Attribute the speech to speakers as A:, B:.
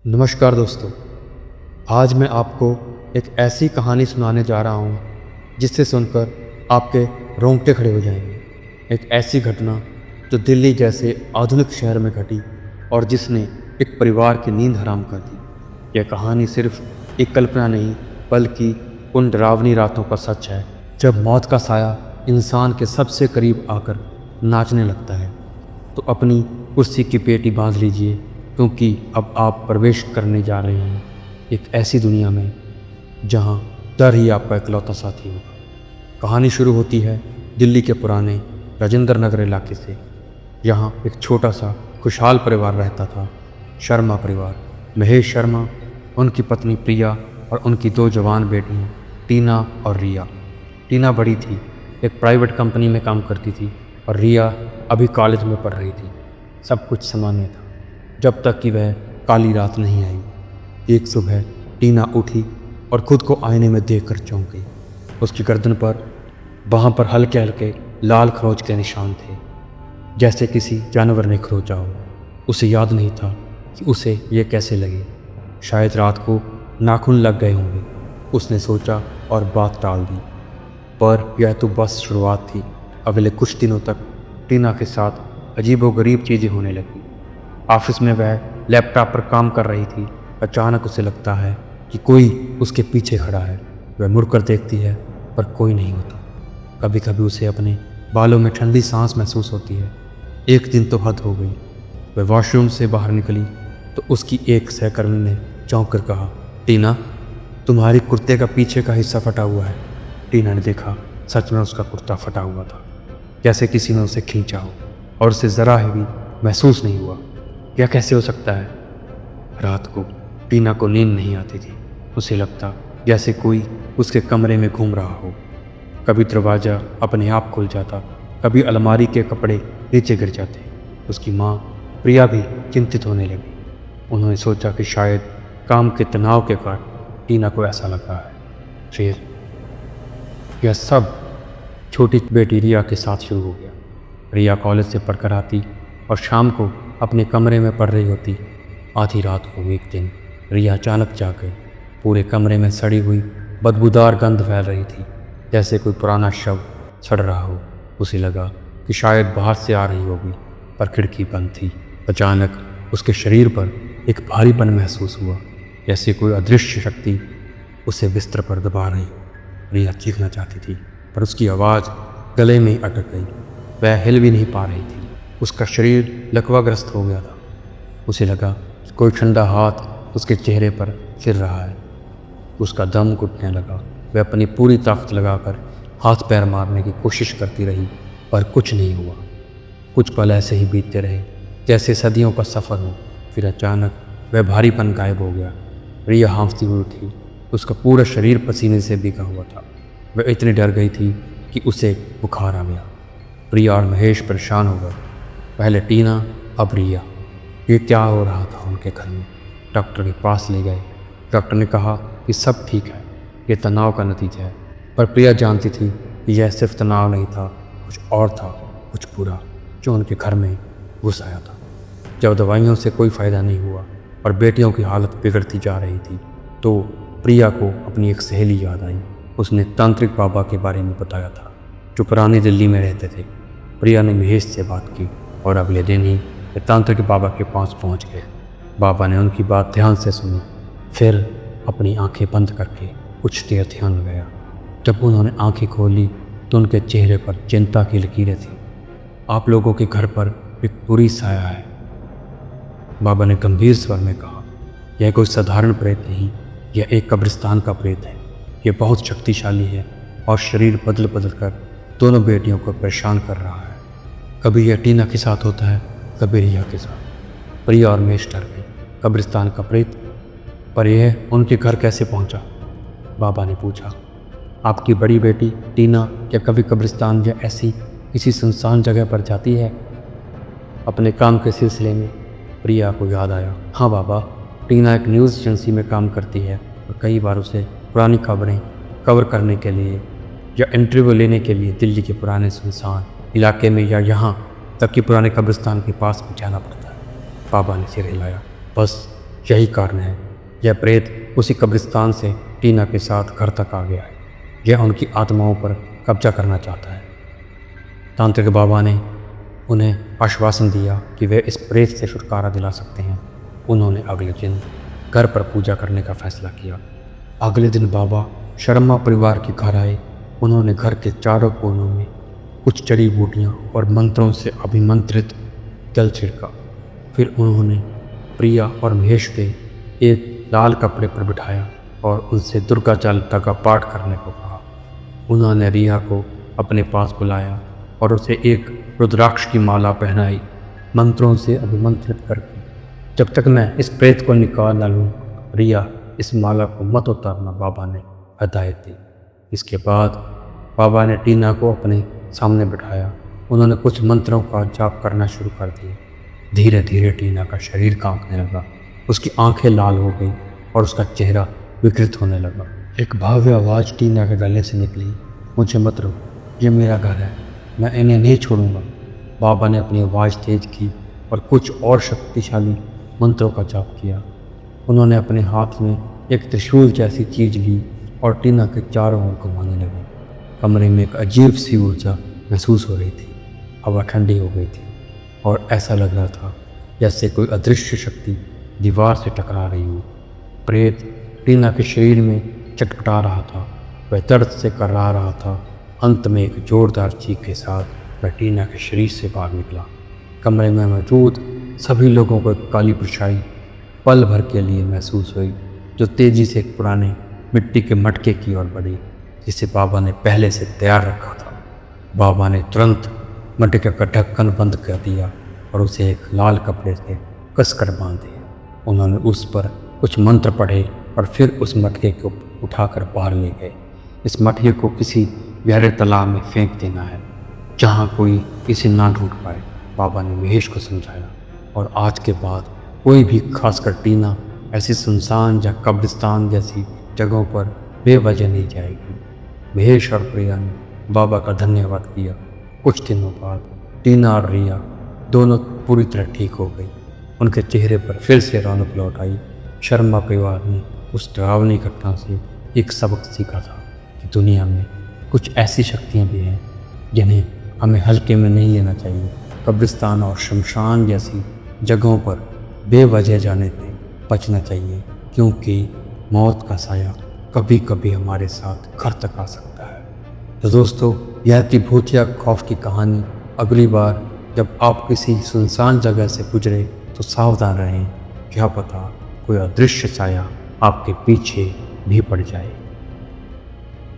A: नमस्कार दोस्तों। आज मैं आपको एक ऐसी कहानी सुनाने जा रहा हूँ जिसे सुनकर आपके रोंगटे खड़े हो जाएंगे। एक ऐसी घटना जो दिल्ली जैसे आधुनिक शहर में घटी और जिसने एक परिवार की नींद हराम कर दी। यह कहानी सिर्फ एक कल्पना नहीं बल्कि उन डरावनी रातों का सच है जब मौत का साया इंसान के सबसे करीब आकर नाचने लगता है। तो अपनी कुर्सी की पेटी बांध लीजिए क्योंकि अब आप प्रवेश करने जा रहे हैं एक ऐसी दुनिया में जहां डर ही आपका इकलौता साथी होगा। कहानी शुरू होती है दिल्ली के पुराने राजेंद्र नगर इलाके से। यहाँ एक छोटा सा खुशहाल परिवार रहता था, शर्मा परिवार। महेश शर्मा, उनकी पत्नी प्रिया और उनकी दो जवान बेटियां टीना और रिया। टीना बड़ी थी, एक प्राइवेट कंपनी में काम करती थी और रिया अभी कॉलेज में पढ़ रही थी। सब कुछ सामान्य था जब तक कि वह काली रात नहीं आई। एक सुबह टीना उठी और खुद को आईने में देखकर चौंक गई। उसकी गर्दन पर वहाँ पर हल्के हल्के लाल खरोंच के निशान थे, जैसे किसी जानवर ने खरोंचा हो। उसे याद नहीं था कि उसे ये कैसे लगे। शायद रात को नाखून लग गए होंगे, उसने सोचा और बात टाल दी। पर यह तो बस शुरुआत थी। अगले कुछ दिनों तक टीना के साथ अजीबोगरीब चीज़ें होने लगी। ऑफिस में वह लैपटॉप पर काम कर रही थी। अचानक उसे लगता है कि कोई उसके पीछे खड़ा है। वह मुड़कर देखती है पर कोई नहीं होता। कभी कभी उसे अपने बालों में ठंडी सांस महसूस होती है। एक दिन तो हद हो गई। वह वॉशरूम से बाहर निकली तो उसकी एक सहकर्मी ने चौंक कर कहा, टीना, तुम्हारी कुर्ते का पीछे का हिस्सा फटा हुआ है। टीना ने देखा, सच में उसका कुर्ता फटा हुआ था, जैसे किसी ने उसे खींचा हो, और उसे ज़रा भी महसूस नहीं हुआ। यह कैसे हो सकता है? रात को टीना को नींद नहीं आती थी। उसे लगता जैसे कोई उसके कमरे में घूम रहा हो। कभी दरवाज़ा अपने आप खुल जाता, कभी अलमारी के कपड़े नीचे गिर जाते। उसकी माँ प्रिया भी चिंतित होने लगी। उन्होंने सोचा कि शायद काम के तनाव के कारण टीना को ऐसा लग रहा है। फिर यह सब छोटी बेटी रिया के साथ शुरू हो गया। रिया कॉलेज से पढ़कर आती और शाम को अपने कमरे में पढ़ रही होती। आधी रात को एक दिन रिया अचानक जाग गई। पूरे कमरे में सड़ी हुई बदबूदार गंध फैल रही थी, जैसे कोई पुराना शव सड़ रहा हो। उसे लगा कि शायद बाहर से आ रही होगी, पर खिड़की बंद थी। अचानक उसके शरीर पर एक भारीपन महसूस हुआ, जैसे कोई अदृश्य शक्ति उसे बिस्तर पर दबा रही हो। रिया चीखना चाहती थी पर उसकी आवाज़ गले में ही अटक गई। वह हिल भी नहीं पा रही थी। उसका शरीर लकवाग्रस्त हो गया था। उसे लगा कि कोई ठंडा हाथ उसके चेहरे पर फिर रहा है। उसका दम घुटने लगा। वह अपनी पूरी ताकत लगाकर हाथ पैर मारने की कोशिश करती रही, पर कुछ नहीं हुआ। कुछ पल ऐसे ही बीतते रहे जैसे सदियों का सफ़र हो। फिर अचानक वह भारीपन गायब हो गया। रिया हाँफती हुई उठी। उसका पूरा शरीर पसीने से भीगा हुआ था। वह इतनी डर गई थी कि उसे बुखार आ गया। प्रिया और महेश परेशान हो गए। पहले टीना, अब रिया। ये क्या हो रहा था उनके घर में? डॉक्टर के पास ले गए। डॉक्टर ने कहा कि सब ठीक है, ये तनाव का नतीजा है। पर प्रिया जानती थी कि यह सिर्फ तनाव नहीं था, कुछ और था, कुछ बुरा जो उनके घर में घुस आया था। जब दवाइयों से कोई फ़ायदा नहीं हुआ और बेटियों की हालत बिगड़ती जा रही थी, तो प्रिया को अपनी एक सहेली याद आई। उसने तांत्रिक बाबा के बारे में बताया था जो पुरानी दिल्ली में रहते थे। प्रिया ने महेश से बात की और अगले दिन ही वे तांत्रिक बाबा के पास पहुंच गए। बाबा ने उनकी बात ध्यान से सुनी, फिर अपनी आंखें बंद करके कुछ देर ध्यान लगाया। जब उन्होंने आंखें खोली तो उनके चेहरे पर चिंता की लकीरें थीं। आप लोगों के घर पर एक बुरी साया है, बाबा ने गंभीर स्वर में कहा। यह कोई साधारण प्रेत नहीं, यह एक कब्रिस्तान का प्रेत है। यह बहुत शक्तिशाली है और शरीर बदल बदल कर दोनों बेटियों को परेशान कर रहा है। कभी यह टीना के साथ होता है, कभी रिया के साथ। प्रिया और महेश डर गए। कब्रिस्तान का प्रेत? पर यह उनके घर कैसे पहुंचा? बाबा ने पूछा। आपकी बड़ी बेटी टीना क्या कभी कब्रिस्तान या ऐसी किसी सुनसान जगह पर जाती है? अपने काम के सिलसिले में प्रिया को याद आया। हाँ बाबा, टीना एक न्यूज़ एजेंसी में काम करती है और कई बार उसे पुरानी खबरें कवर करने के लिए या इंटरव्यू लेने के लिए दिल्ली के पुराने सुनसान इलाके में या यहाँ तक कि पुराने कब्रिस्तान के पास भी जाना पड़ता है। बाबा ने सिर हिलाया। बस यही कारण है यह प्रेत उसी कब्रिस्तान से टीना के साथ घर तक आ गया है। यह उनकी आत्माओं पर कब्जा करना चाहता है। तांत्रिक बाबा ने उन्हें आश्वासन दिया कि वे इस प्रेत से छुटकारा दिला सकते हैं। उन्होंने अगले दिन घर पर पूजा करने का फैसला किया। अगले दिन बाबा शर्मा परिवार के घर आए। उन्होंने घर के चारों कोनों में कुछ जड़ी बूटियाँ और मंत्रों से अभिमंत्रित जल छिड़का। फिर उन्होंने प्रिया और महेश के एक लाल कपड़े पर बिठाया और उनसे दुर्गा चालीसा का पाठ करने को कहा। उन्होंने रिया को अपने पास बुलाया और उसे एक रुद्राक्ष की माला पहनाई, मंत्रों से अभिमंत्रित करके। जब तक मैं इस प्रेत को निकाल न लूँ, रिया इस माला को मत उतारना, बाबा ने हदायत दी। इसके बाद बाबा ने टीना को अपने सामने बिठाया। उन्होंने कुछ मंत्रों का जाप करना शुरू कर दिया। धीरे धीरे टीना का शरीर कांपने लगा, उसकी आंखें लाल हो गई और उसका चेहरा विकृत होने लगा। एक भव्य आवाज़ टीना के गले से निकली, मुझे मत रोको, ये मेरा घर है, मैं इन्हें नहीं छोड़ूंगा। बाबा ने अपनी आवाज़ तेज की और कुछ और शक्तिशाली मंत्रों का जाप किया। उन्होंने अपने हाथ में एक त्रिशूल जैसी चीज़ ली और टीना के चारों ओर घुमाने लगे। कमरे में एक अजीब सी ऊर्जा महसूस हो रही थी। हवा ठंडी हो गई थी और ऐसा लग रहा था जैसे कोई अदृश्य शक्ति दीवार से टकरा रही हो। प्रेत टीना के शरीर में चटपटा रहा था, वह दर्द से कर्रा रहा था। अंत में एक जोरदार चीख के साथ वह टीना के शरीर से बाहर निकला। कमरे में मौजूद सभी लोगों को एक काली परछाई पल भर के लिए महसूस हुई, जो तेज़ी से एक पुराने मिट्टी के मटके की ओर बढ़ी, जिसे बाबा ने पहले से तैयार रखा था। बाबा ने तुरंत मटके का ढक्कन बंद कर दिया और उसे एक लाल कपड़े से कसकर बांध दिया। उन्होंने उस पर कुछ मंत्र पढ़े और फिर उस मटके को उठाकर बाहर ले गए। इस मटके को किसी गहरे तालाब में फेंक देना है, जहाँ कोई इसे ना ढूंढ पाए, बाबा ने महेश को समझाया। और आज के बाद कोई भी, खासकर टीना, ऐसी सुनसान या कब्रिस्तान जैसी जगहों पर बेवजह नहीं जाएगी। महेश और प्रिया ने बाबा का धन्यवाद किया। कुछ दिनों बाद टीना और रिया दोनों पूरी तरह ठीक हो गई। उनके चेहरे पर फिर से रौनक लौट आई। शर्मा परिवार ने उस डरावनी घटना से एक सबक सीखा था कि दुनिया में कुछ ऐसी शक्तियाँ भी हैं जिन्हें हमें हल्के में नहीं लेना चाहिए। कब्रिस्तान और शमशान जैसी जगहों पर बेवजह जाने से बचना चाहिए, क्योंकि मौत का साया कभी कभी हमारे साथ घर तक आ सकता है। तो दोस्तों, यह थी भूतिया खौफ की कहानी। अगली बार जब आप किसी सुनसान जगह से गुजरे तो सावधान रहें, क्या पता कोई अदृश्य साया आपके पीछे भी पड़ जाए।